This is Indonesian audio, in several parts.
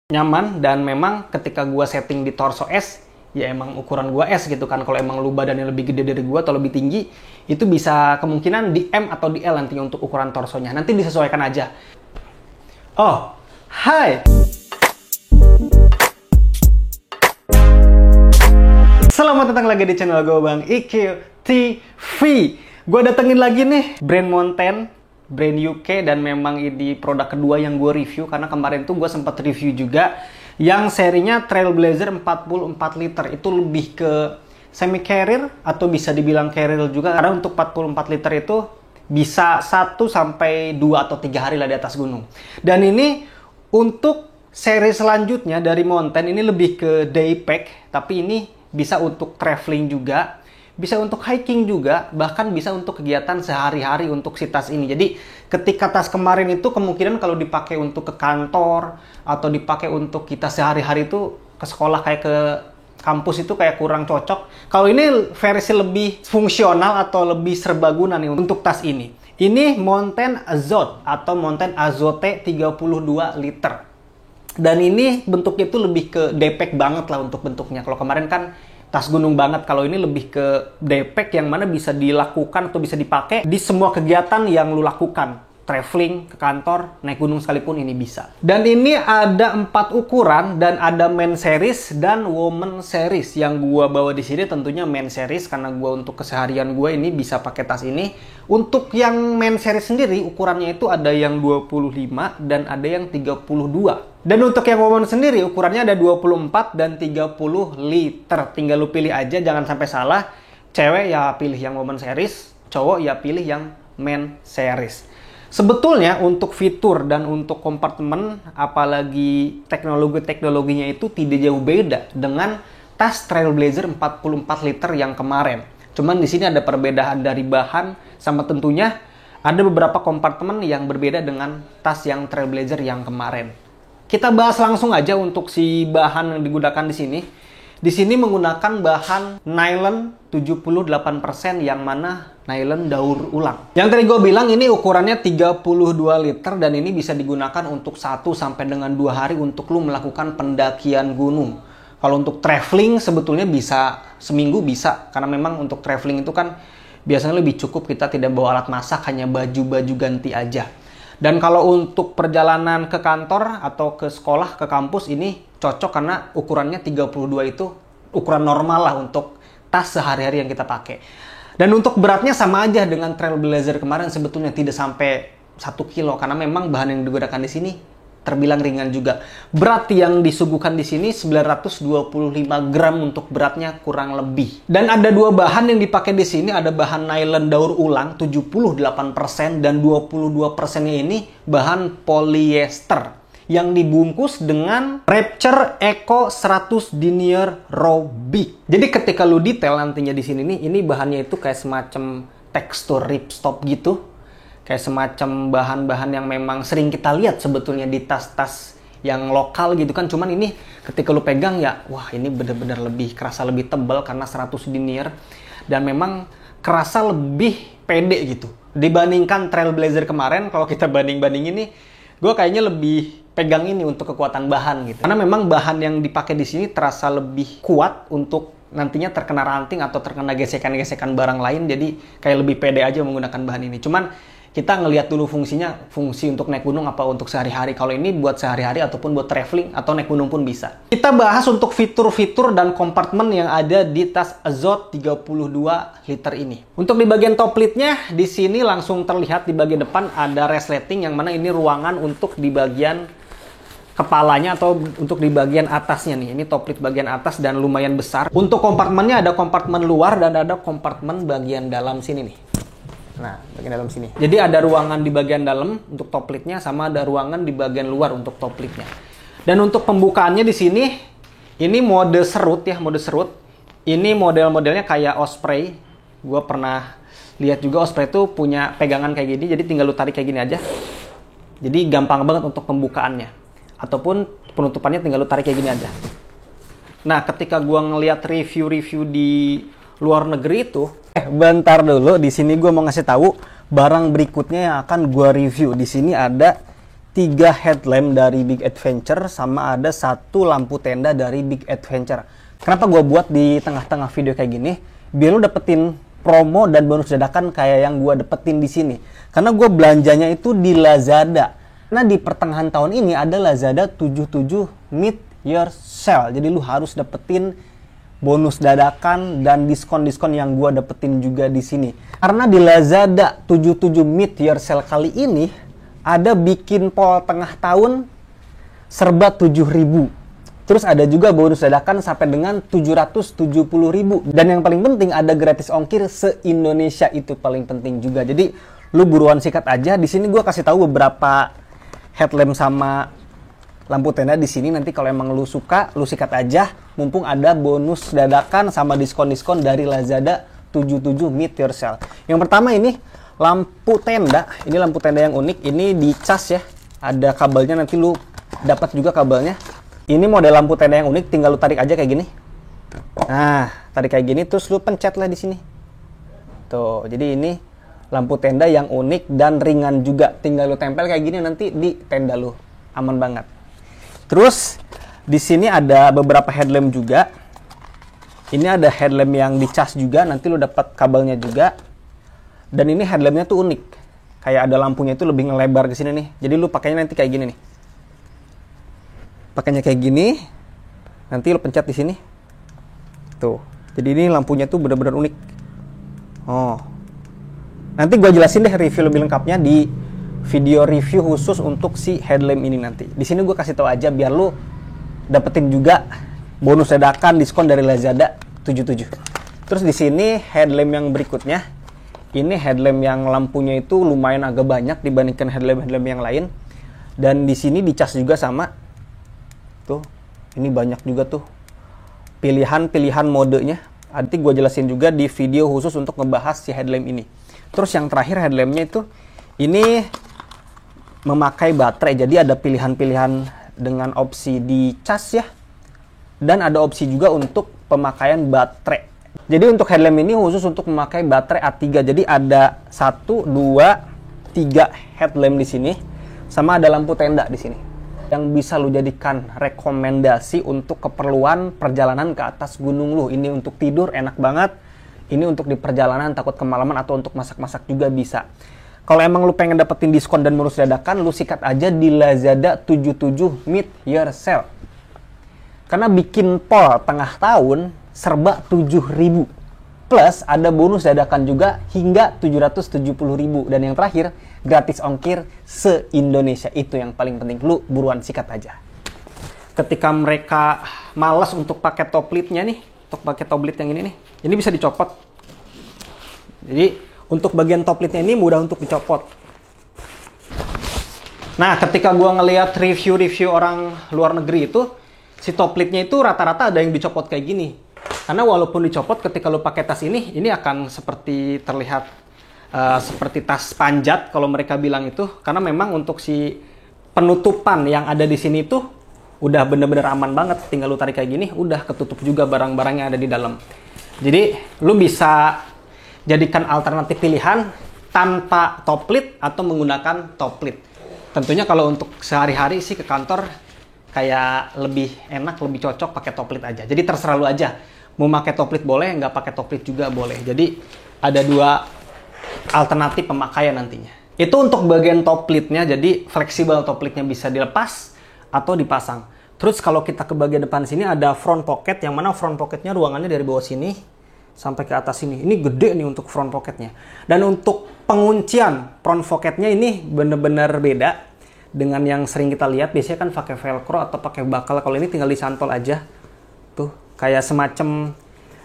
nyaman. Dan memang ketika gua setting di torso S, ya emang ukuran gua S gitu kan. Kalau emang lu badannya lebih gede dari gua atau lebih tinggi, itu bisa kemungkinan di M atau di L nantinya untuk ukuran torsonya. Nanti disesuaikan aja. Oh, hai! Selamat datang lagi di channel gue Bang IQ TV. Gue datengin lagi nih brand Mountain, brand UK, dan memang ini produk kedua yang gue review. Karena kemarin tuh gue sempat review juga yang serinya Trailblazer 44 liter. Itu lebih ke semi carrier atau bisa dibilang carrier juga. Karena untuk 44 liter itu bisa 1 sampai 2 atau 3 hari lah di atas gunung. Dan ini untuk seri selanjutnya dari Mountain, ini lebih ke day pack, tapi ini bisa untuk traveling juga, bisa untuk hiking juga, bahkan bisa untuk kegiatan sehari-hari untuk si tas ini. Jadi ketika tas kemarin itu kemungkinan kalau dipakai untuk ke kantor atau dipakai untuk kita sehari-hari itu ke sekolah kayak ke kampus itu kayak kurang cocok. Kalau ini versi lebih fungsional atau lebih serbaguna nih untuk tas ini. Ini Mountain Azote atau Mountain Azote 32 liter. Dan ini bentuknya itu lebih ke daypack banget lah untuk bentuknya. Kalau kemarin kan tas gunung banget. Kalau ini lebih ke daypack yang mana bisa dilakukan atau bisa dipakai di semua kegiatan yang lu lakukan. Traveling, ke kantor, naik gunung sekalipun ini bisa. Dan ini ada 4 ukuran dan ada men series dan woman series. Yang gua bawa di sini tentunya men series karena gua untuk keseharian gua ini bisa pakai tas ini. Untuk yang men series sendiri ukurannya itu ada yang 25 dan ada yang 32. Dan untuk yang woman sendiri ukurannya ada 24 dan 30 liter. Tinggal lu pilih aja, jangan sampai salah. Cewek ya pilih yang woman series, cowok ya pilih yang men series. Sebetulnya untuk fitur dan untuk kompartemen, apalagi teknologinya itu tidak jauh beda dengan tas Trailblazer 44 liter yang kemarin. Cuman di sini ada perbedaan dari bahan, sama tentunya ada beberapa kompartemen yang berbeda dengan tas yang Trailblazer yang kemarin. Kita bahas langsung aja untuk si bahan yang digunakan di sini. Di sini menggunakan bahan nylon 78% yang mana nylon daur ulang. Yang tadi gue bilang ini ukurannya 32 liter dan ini bisa digunakan untuk 1 sampai dengan 2 hari untuk lu melakukan pendakian gunung. Kalau untuk traveling sebetulnya bisa seminggu bisa, karena memang untuk traveling itu kan biasanya lebih cukup kita tidak bawa alat masak, hanya baju-baju ganti aja. Dan kalau untuk perjalanan ke kantor atau ke sekolah, ke kampus ini cocok karena ukurannya 32 itu ukuran normal lah untuk tas sehari-hari yang kita pakai. Dan untuk beratnya sama aja dengan Trailblazer kemarin, sebetulnya tidak sampai 1 kilo karena memang bahan yang digunakan di sini terbilang ringan juga. Berat yang disuguhkan di sini 925 gram untuk beratnya kurang lebih. Dan ada 2 bahan yang dipakai di sini, ada bahan nylon daur ulang 78% dan 22%-nya ini bahan polyester yang dibungkus dengan Rapture Eco 100 Denier Raw Big. Jadi ketika lu detail nantinya di sini nih, ini bahannya itu kayak semacam tekstur ripstop gitu. Kayak semacam bahan-bahan yang memang sering kita lihat sebetulnya di tas-tas yang lokal gitu kan. Cuman ini ketika lu pegang ya, wah ini bener-bener lebih kerasa lebih tebal karena 100 denier. Dan memang kerasa lebih pede gitu. Dibandingkan Trailblazer kemarin, kalau kita banding-banding ini, gue kayaknya lebih pegang ini untuk kekuatan bahan gitu. Karena memang bahan yang dipakai di sini terasa lebih kuat untuk nantinya terkena ranting atau terkena gesekan-gesekan barang lain. Jadi kayak lebih pede aja menggunakan bahan ini. Cuman kita ngelihat dulu fungsinya, fungsi untuk naik gunung apa untuk sehari-hari. Kalau ini buat sehari-hari ataupun buat traveling atau naik gunung pun bisa. Kita bahas untuk fitur-fitur dan kompartemen yang ada di tas Azote 32 liter ini. Untuk di bagian top lidnya, di sini langsung terlihat di bagian depan ada resleting yang mana ini ruangan untuk di bagian kepalanya atau untuk di bagian atasnya nih. Ini top lid bagian atas dan lumayan besar. Untuk kompartemennya ada kompartemen luar dan ada kompartemen bagian dalam sini nih. Nah, bagian dalam sini. Jadi ada ruangan di bagian dalam untuk top lidnya sama ada ruangan di bagian luar untuk top lidnya. Dan untuk pembukaannya di sini ini mode serut ya, mode serut. Ini model-modelnya kayak Osprey. Gua pernah lihat juga Osprey itu punya pegangan kayak gini, jadi tinggal lu tarik kayak gini aja. Jadi gampang banget untuk pembukaannya. Ataupun penutupannya tinggal lu tarik kayak gini aja. Nah, ketika gua ngelihat review-review di luar negeri itu, bentar dulu, di sini gue mau ngasih tahu barang berikutnya yang akan gue review. Di sini ada 3 headlamp dari Big Adventure sama ada 1 lampu tenda dari Big Adventure. Kenapa gue buat di tengah-tengah video kayak gini? Biar lu dapetin promo dan bonus dadakan kayak yang gue dapetin di sini. Karena gue belanjanya itu di Lazada. Nah di pertengahan tahun ini ada Lazada 77 Mid Year Sale. Jadi lu harus dapetin bonus dadakan dan diskon-diskon yang gue dapetin juga di sini. Karena di Lazada 77 Mid Year Sale kali ini ada bikin poll tengah tahun serba 7.000. Terus ada juga bonus dadakan sampai dengan 770.000. Dan yang paling penting ada gratis ongkir se-Indonesia, itu paling penting juga. Jadi lu buruan sikat aja. Di sini gue kasih tahu beberapa headlamp sama lampu tenda di sini. Nanti kalau emang lu suka, lu sikat aja. Mumpung ada bonus dadakan sama diskon-diskon dari Lazada 77 Mid Year Sale. Yang pertama ini lampu tenda. Ini lampu tenda yang unik. Ini dicas ya. Ada kabelnya, nanti lu dapat juga kabelnya. Ini model lampu tenda yang unik, tinggal lu tarik aja kayak gini. Nah, tarik kayak gini terus lu pencet lah di sini. Tuh, jadi ini lampu tenda yang unik dan ringan juga. Tinggal lu tempel kayak gini nanti di tenda lu. Aman banget. Terus di sini ada beberapa headlamp juga. Ini ada headlamp yang dicas juga, nanti lu dapat kabelnya juga. Dan ini headlampnya tuh unik. Kayak ada lampunya itu lebih ngelebar ke sini nih. Jadi lu pakainya nanti kayak gini nih. Pakainya kayak gini. Nanti lu pencet di sini. Tuh. Jadi ini lampunya tuh benar-benar unik. Oh. Nanti gua jelasin deh review lebih lengkapnya di video review khusus untuk si headlamp ini nanti. Di sini gua kasih tahu aja biar lu dapetin juga bonus dadakan diskon dari Lazada 77. Terus di sini headlamp yang berikutnya. Ini headlamp yang lampunya itu lumayan agak banyak dibandingkan headlamp-headlamp yang lain. Dan di sini dicas juga sama. Tuh, ini banyak juga tuh pilihan-pilihan modenya. Nanti gue jelasin juga di video khusus untuk ngebahas si headlamp ini. Terus yang terakhir headlampnya itu, ini memakai baterai. Jadi ada pilihan-pilihan dengan opsi dicas ya. Dan ada opsi juga untuk pemakaian baterai. Jadi untuk headlamp ini khusus untuk memakai baterai A3. Jadi ada 1, 2, 3 headlamp di sini. Sama ada lampu tenda di sini. Yang bisa lu jadikan rekomendasi untuk keperluan perjalanan ke atas gunung lu. Ini untuk tidur enak banget. Ini untuk di perjalanan takut kemalaman atau untuk masak-masak juga bisa. Kalau emang lu pengen dapetin diskon dan bonus dadakan, lu sikat aja di Lazada 77 Mid Year Sale. Karena bikin poll tengah tahun serba 7.000. Plus ada bonus dadakan juga hingga 770.000. Dan yang terakhir, gratis ongkir se-Indonesia. Itu yang paling penting. Lu buruan sikat aja. Ketika mereka malas untuk pakai top lid-nya nih, untuk pakai top lid yang ini nih, ini bisa dicopot. Jadi untuk bagian top lid-nya ini mudah untuk dicopot. Nah, ketika gua ngelihat review-review orang luar negeri itu, si top lid-nya itu rata-rata ada yang dicopot kayak gini. Karena walaupun dicopot, ketika lo pakai tas ini akan seperti terlihat seperti tas panjat kalau mereka bilang itu. Karena memang untuk si penutupan yang ada di sini tuh udah bener-bener aman banget. Tinggal lo tarik kayak gini, udah ketutup juga barang-barang yang ada di dalam. Jadi lo bisa jadikan alternatif pilihan tanpa top lid atau menggunakan top lid. Tentunya kalau untuk sehari-hari sih ke kantor kayak lebih enak, lebih cocok pakai top lid aja. Jadi terserah lu aja. Mau pakai top lid boleh, nggak pakai top lid juga boleh. Jadi ada 2 alternatif pemakaian nantinya. Itu untuk bagian top lid-nya, jadi fleksibel top lid-nya bisa dilepas atau dipasang. Terus kalau kita ke bagian depan sini ada front pocket, yang mana front pocket-nya ruangannya dari bawah sini sampai ke atas sini. Ini gede nih untuk front pocket-nya. Dan untuk penguncian front pocket-nya ini bener-bener beda dengan yang sering kita lihat. Biasanya kan pakai velcro atau pakai bakal. Kalau ini tinggal disantol aja. Tuh. Kayak semacam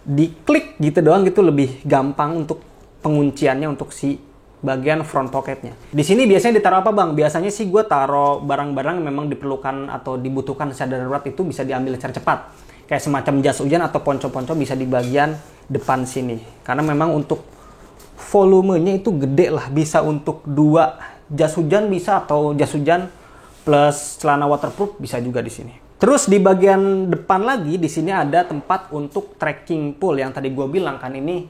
diklik gitu doang gitu, lebih gampang untuk pengunciannya untuk si bagian front pocketnya. Di sini biasanya ditaruh apa bang? Biasanya sih gue taruh barang-barang yang memang diperlukan atau dibutuhkan secara darurat, itu bisa diambil secara cepat. Kayak semacam jas hujan atau ponco-ponco bisa di bagian depan sini. Karena memang untuk volumenya itu gede lah, bisa untuk 2 jas hujan bisa, atau jas hujan plus celana waterproof bisa juga di sini. Terus di bagian depan lagi, di sini ada tempat untuk trekking pole yang tadi gue bilang kan, ini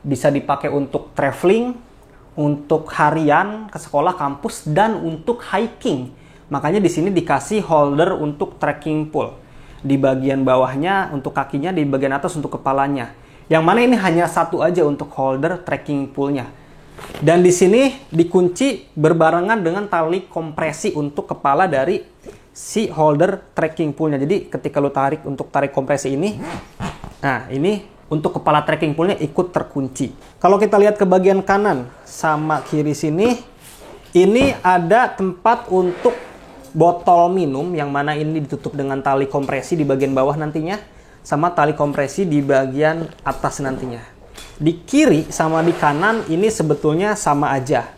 bisa dipakai untuk traveling, untuk harian ke sekolah, kampus, dan untuk hiking. Makanya di sini dikasih holder untuk trekking pole. Di bagian bawahnya untuk kakinya, di bagian atas untuk kepalanya. Yang mana ini hanya satu aja untuk holder trekking pole-nya. Dan di sini dikunci berbarengan dengan tali kompresi untuk kepala dari si holder trekking pole-nya. Jadi ketika lo tarik untuk tarik kompresi ini, nah ini untuk kepala trekking pole-nya ikut terkunci. Kalau kita lihat ke bagian kanan sama kiri sini, ini ada tempat untuk botol minum, yang mana ini ditutup dengan tali kompresi di bagian bawah nantinya, sama tali kompresi di bagian atas nantinya. Di kiri sama di kanan ini sebetulnya sama aja,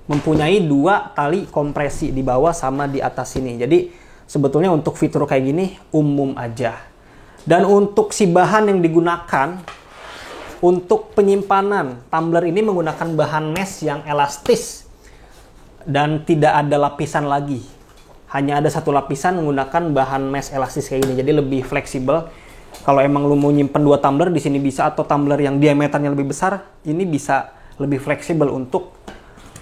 mempunyai dua tali kompresi di bawah sama di atas sini. Jadi sebetulnya untuk fitur kayak gini umum aja. Dan untuk si bahan yang digunakan untuk penyimpanan tumbler ini menggunakan bahan mesh yang elastis dan tidak ada lapisan lagi. Hanya ada satu lapisan menggunakan bahan mesh elastis kayak gini, jadi lebih fleksibel. Kalau emang lu mau nyimpen dua tumbler di sini bisa, atau tumbler yang diameternya lebih besar, ini bisa lebih fleksibel untuk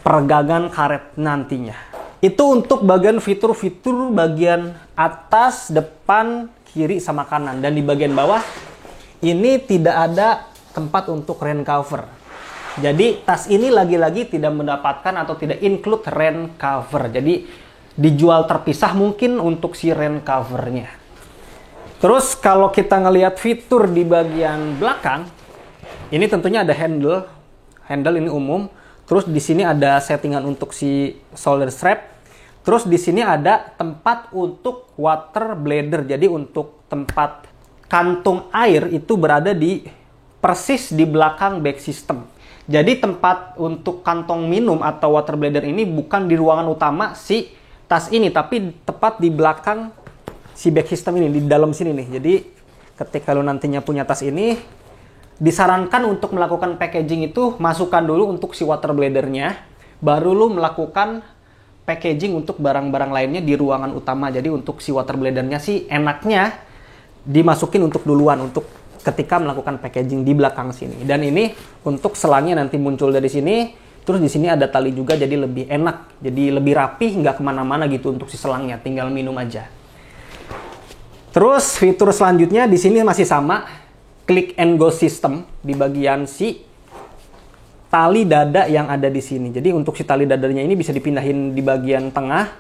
peregangan karet nantinya. Itu untuk bagian fitur-fitur bagian atas, depan, kiri, sama kanan. Dan di bagian bawah ini tidak ada tempat untuk rain cover. Jadi tas ini lagi-lagi tidak mendapatkan atau tidak include rain cover. Jadi dijual terpisah mungkin untuk si rain covernya. Terus kalau kita ngelihat fitur di bagian belakang, ini tentunya ada handle. Handle ini umum. Terus di sini ada settingan untuk si shoulder strap. Terus di sini ada tempat untuk water bladder. Jadi untuk tempat kantung air itu berada di persis di belakang back system. Jadi tempat untuk kantong minum atau water bladder ini bukan di ruangan utama si tas ini, tapi tepat di belakang si back system ini, di dalam sini nih. Jadi ketika lo nantinya punya tas ini, disarankan untuk melakukan packaging itu masukkan dulu untuk si water bladdernya, baru lo melakukan packaging untuk barang-barang lainnya di ruangan utama. Jadi untuk si water bladdernya sih enaknya dimasukin untuk duluan, untuk ketika melakukan packaging di belakang sini. Dan ini untuk selangnya nanti muncul dari sini. Terus di sini ada tali juga, jadi lebih enak, jadi lebih rapi, nggak kemana-mana gitu untuk si selangnya, tinggal minum aja. Terus fitur selanjutnya di sini masih sama, click and go system di bagian si tali dada yang ada di sini. Jadi untuk si tali dadanya ini bisa dipindahin di bagian tengah,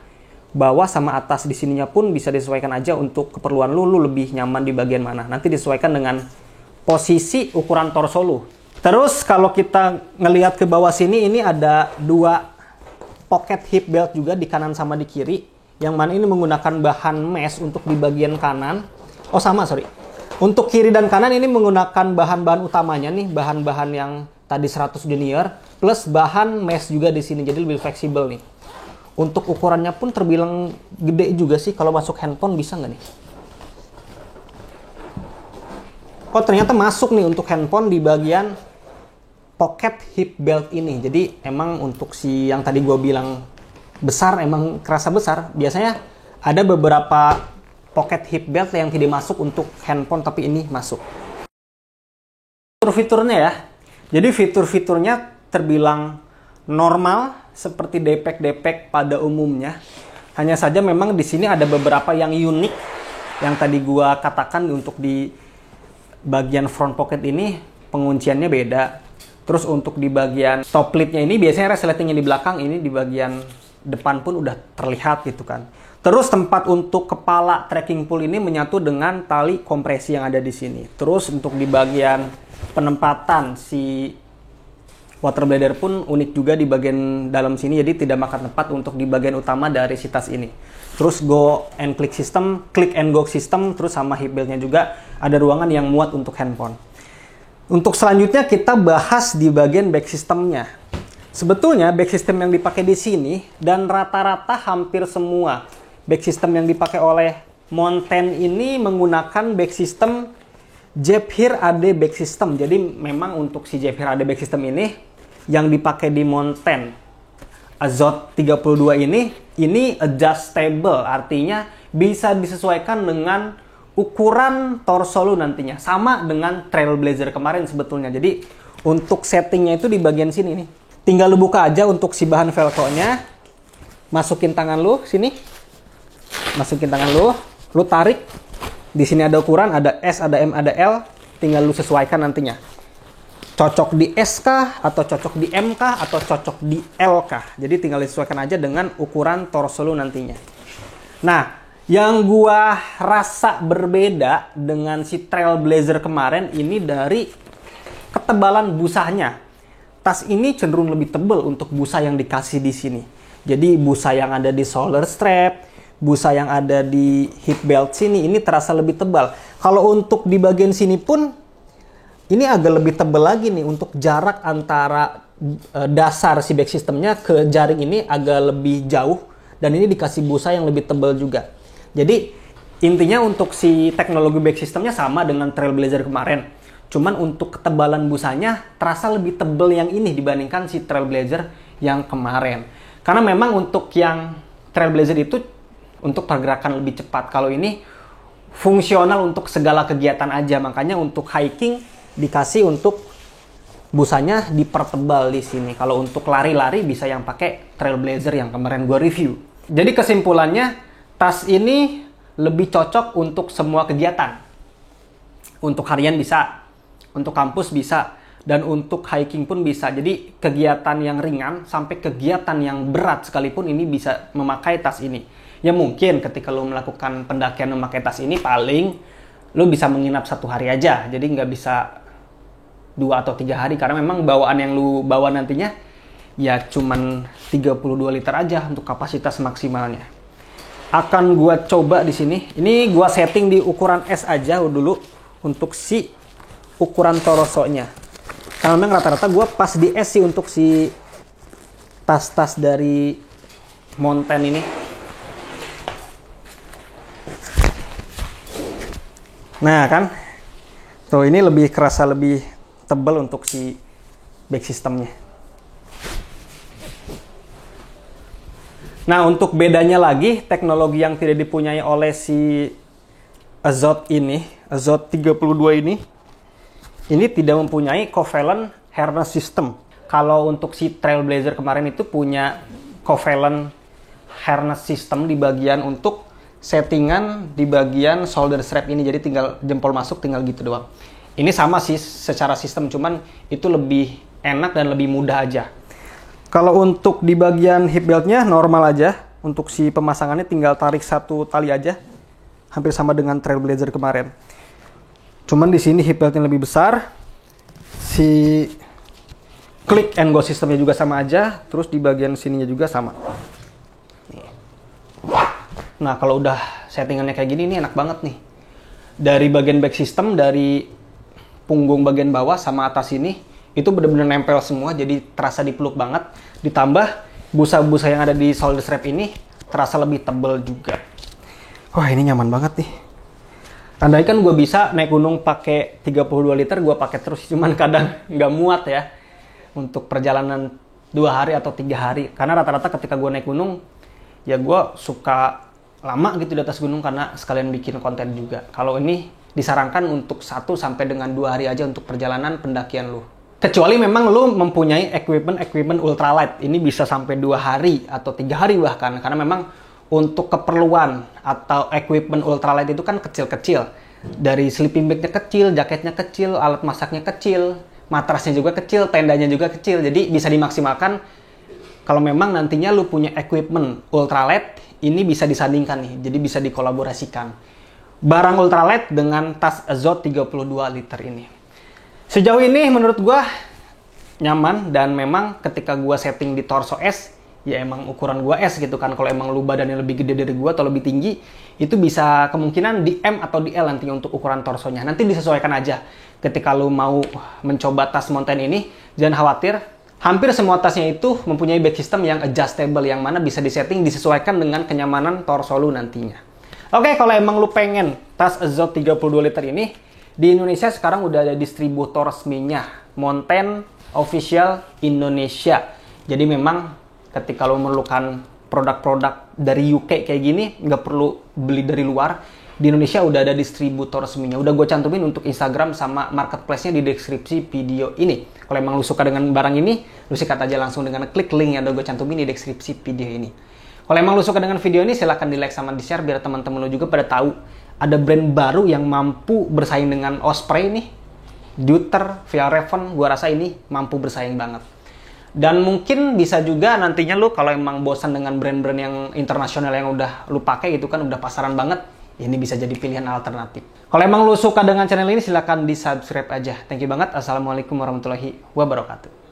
bawah sama atas. Di sininya pun bisa disesuaikan aja untuk keperluan lu lebih nyaman di bagian mana. Nanti disesuaikan dengan posisi ukuran torso lu. Terus kalau kita ngelihat ke bawah sini, ini ada dua pocket hip belt juga di kanan sama di kiri. Yang mana ini menggunakan bahan mesh untuk di bagian kanan. Oh sama, sorry. Untuk kiri dan kanan ini menggunakan bahan-bahan utamanya nih. Bahan-bahan yang tadi 100 denier. Plus bahan mesh juga di sini. Jadi lebih fleksibel nih. Untuk ukurannya pun terbilang gede juga sih. Kalau masuk handphone bisa nggak nih? Oh ternyata masuk nih untuk handphone di bagian pocket hip belt ini. Jadi emang untuk si yang tadi gue bilang besar, emang kerasa besar. Biasanya ada beberapa pocket hip belt yang tidak masuk untuk handphone, tapi ini masuk. Fitur-fiturnya ya. Jadi fitur-fiturnya terbilang normal seperti depek-depek pada umumnya. Hanya saja memang di sini ada beberapa yang unik yang tadi gue katakan. Untuk di bagian front pocket ini pengunciannya beda. Terus untuk di bagian top lipnya ini biasanya resletingnya di belakang, ini di bagian depan pun udah terlihat gitu kan. Terus tempat untuk kepala trekking pole ini menyatu dengan tali kompresi yang ada di sini. Terus untuk di bagian penempatan si water bladder pun unik juga di bagian dalam sini, jadi tidak makan tempat untuk di bagian utama dari si tas ini. Terus go and click system, click and go system, terus sama hip beltnya juga ada ruangan yang muat untuk handphone. Untuk selanjutnya kita bahas di bagian back systemnya. Sebetulnya back system yang dipakai di sini dan rata-rata hampir semua back system yang dipakai oleh Mountain ini menggunakan back system Japhir AD back system. Jadi memang untuk si Japhir AD back system ini yang dipakai di Mountain Azot 32 ini adjustable, artinya bisa disesuaikan dengan ukuran torso lu nantinya, sama dengan Trailblazer kemarin sebetulnya. Jadi untuk settingnya itu di bagian sini nih. Tinggal lu buka aja untuk si bahan velcro-nya. Masukin tangan lu sini. Masukin tangan lu tarik. Di sini ada ukuran, ada S, ada M, ada L. Tinggal lu sesuaikan nantinya. Cocok di S kah, atau cocok di M kah, atau cocok di L kah. Jadi tinggal disesuaikan aja dengan ukuran torso lu nantinya. Nah, yang gua rasa berbeda dengan si Trailblazer kemarin ini dari ketebalan busanya. Tas ini cenderung lebih tebal untuk busa yang dikasih di sini. Jadi busa yang ada di shoulder strap, busa yang ada di hip belt sini, ini terasa lebih tebal. Kalau untuk di bagian sini pun, ini agak lebih tebal lagi nih. Untuk jarak antara dasar si back systemnya ke jaring ini agak lebih jauh. Dan ini dikasih busa yang lebih tebal juga. Jadi intinya untuk si teknologi back systemnya sama dengan Trailblazer kemarin. Cuman untuk ketebalan busanya terasa lebih tebal yang ini dibandingkan si Trailblazer yang kemarin. Karena memang untuk yang Trailblazer itu untuk pergerakan lebih cepat. Kalau ini fungsional untuk segala kegiatan aja. Makanya untuk hiking dikasih untuk busanya dipertebal di sini. Kalau untuk lari-lari bisa yang pakai Trailblazer yang kemarin gue review. Jadi kesimpulannya, tas ini lebih cocok untuk semua kegiatan. Untuk harian bisa, untuk kampus bisa, dan untuk hiking pun bisa. Jadi kegiatan yang ringan sampai kegiatan yang berat sekalipun ini bisa memakai tas ini. Ya mungkin ketika lo melakukan pendakian memakai tas ini paling lo bisa menginap 1 hari aja. Jadi nggak bisa 2 atau 3 hari karena memang bawaan yang lo bawa nantinya ya cuman 32 liter aja untuk kapasitas maksimalnya. Akan gua coba di sini. Ini gua setting di ukuran S aja dulu untuk si ukuran torsonya. Karena memang rata-rata gua pas di S sih untuk si tas-tas dari Mountain ini. Nah kan, tuh ini lebih kerasa lebih tebal untuk si back systemnya. Nah untuk bedanya lagi, teknologi yang tidak dipunyai oleh si Azot ini, Azot 32 ini tidak mempunyai covalent harness system. Kalau untuk si Trailblazer kemarin itu punya covalent harness system di bagian untuk settingan di bagian shoulder strap ini, jadi tinggal jempol masuk tinggal gitu doang. Ini sama sih secara sistem, cuman itu lebih enak dan lebih mudah aja. Kalau untuk di bagian hip beltnya normal aja, untuk si pemasangannya tinggal tarik 1 tali aja, hampir sama dengan Trailblazer kemarin. Cuman di sini hip beltnya lebih besar, si click and go sistemnya juga sama aja, terus di bagian sininya juga sama. Nah kalau udah settingannya kayak gini, ini enak banget nih. Dari bagian back system, dari punggung bagian bawah sama atas ini, itu bener-bener nempel semua, jadi terasa dipeluk banget. Ditambah busa-busa yang ada di shoulder strap ini, terasa lebih tebal juga. Wah ini nyaman banget nih. Andai kan gue bisa naik gunung pakai 32 liter, gue pakai terus. Cuman kadang nggak muat ya, untuk perjalanan 2 hari atau 3 hari. Karena rata-rata ketika gue naik gunung, ya gue suka lama gitu di atas gunung karena sekalian bikin konten juga. Kalau ini disarankan untuk 1 sampai dengan 2 hari aja untuk perjalanan pendakian lu. Kecuali memang lu mempunyai equipment ultralight. Ini bisa sampai 2 hari atau 3 hari bahkan. Karena memang untuk keperluan atau equipment ultralight itu kan kecil-kecil. Dari sleeping bagnya kecil, jaketnya kecil, alat masaknya kecil, matrasnya juga kecil, tendanya juga kecil. Jadi bisa dimaksimalkan kalau memang nantinya lu punya equipment ultralight, ini bisa disandingkan nih, jadi bisa dikolaborasikan. Barang ultralight dengan tas Azot 32 liter ini. Sejauh ini menurut gua nyaman, dan memang ketika gua setting di torso S, ya emang ukuran gua S gitu kan. Kalau emang lu badannya lebih gede dari gua atau lebih tinggi, itu bisa kemungkinan di M atau di L nantinya untuk ukuran torsonya. Nanti disesuaikan aja. Ketika lu mau mencoba tas mountain ini, jangan khawatir. Hampir semua tasnya itu mempunyai back system yang adjustable, yang mana bisa disetting disesuaikan dengan kenyamanan torso lu nantinya. Oke, kalau emang lu pengen tas Azot 32 liter ini, di Indonesia sekarang udah ada distributor resminya, Mountain Official Indonesia. Jadi memang ketika lu memerlukan produk-produk dari UK kayak gini, nggak perlu beli dari luar. Di Indonesia udah ada distributor resminya. Udah gue cantumin untuk Instagram sama marketplace-nya di deskripsi video ini. Kalau emang lu suka dengan barang ini, lu sikat aja langsung dengan klik link yang udah gue cantumin di deskripsi video ini. Kalau emang lu suka dengan video ini, silahkan di like sama di share biar teman-teman lu juga pada tahu ada brand baru yang mampu bersaing dengan Osprey nih. Deuter, Fjallraven, gua rasa ini mampu bersaing banget. Dan mungkin bisa juga nantinya lu kalau emang bosan dengan brand-brand yang internasional yang udah lu pakai gitu kan, udah pasaran banget, ini bisa jadi pilihan alternatif. Kalau emang lu suka dengan channel ini, silahkan di subscribe aja. Thank you banget. Assalamualaikum warahmatullahi wabarakatuh.